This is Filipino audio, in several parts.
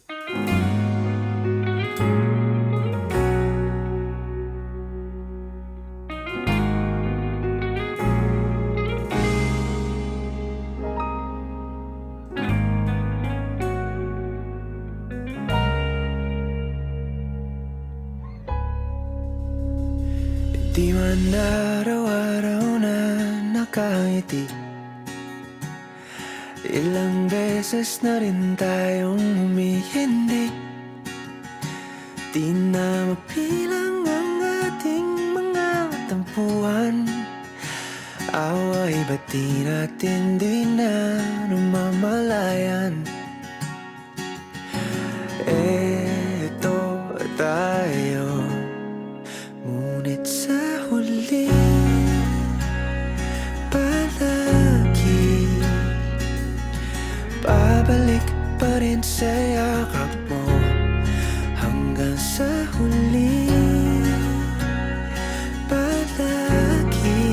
Di man araw-araw na nakangiti, ilang beses na rin tayong humihindi. Di na mapilang ang ating mga tampuhan, away ba't di natin di na namamalayan? Eto tayo, ngunit sa huli palagi babalik pa rin sa yakap mo. Hanggang sa huli palagi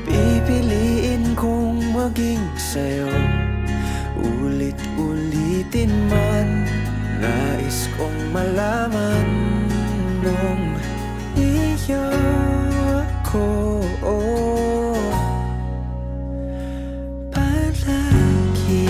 pipiliin kong maging sa'yo. Ulit-ulitin man, nais kong malaman nung iyo ako palagi.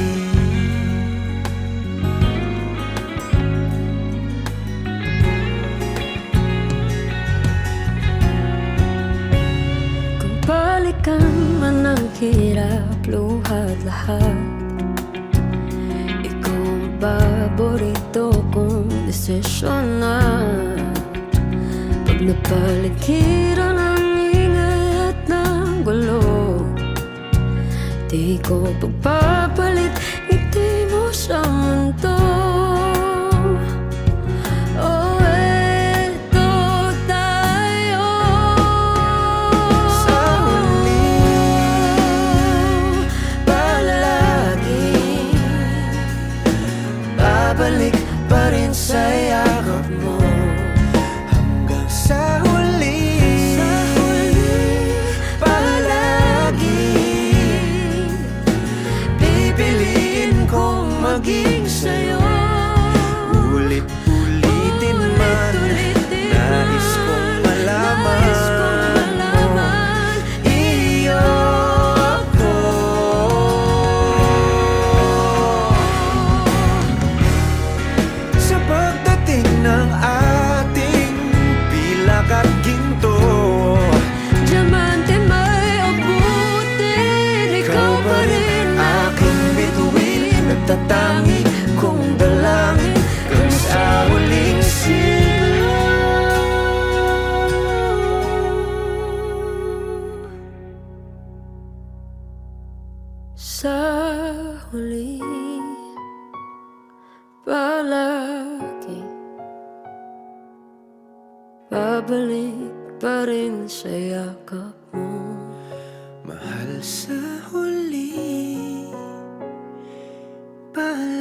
Kung balikan man ang hirap, luhat lahat, ikaw ang paborito kong desisyon na. Pag napaligiran ang ingay at ng gulo, di ko pagpapalit ngiti mo sa mundo. Oh, eto tayo Sa huli palagi babalik pa rin sa yakap mo. Hanggang sa huli palagi pipiliin kong maging sa'yo. Ulit-ulitin man, nais kong malaman iyo ako. Sa pagdating ng ating pilak at ginto, diamante may abutin, ikaw pa rin aking bituin, nagtatangi kong dalangin kang sa huling siglo. sa huli palagi babalik pa rin sa yakap mo. Mahal, sa huli palagi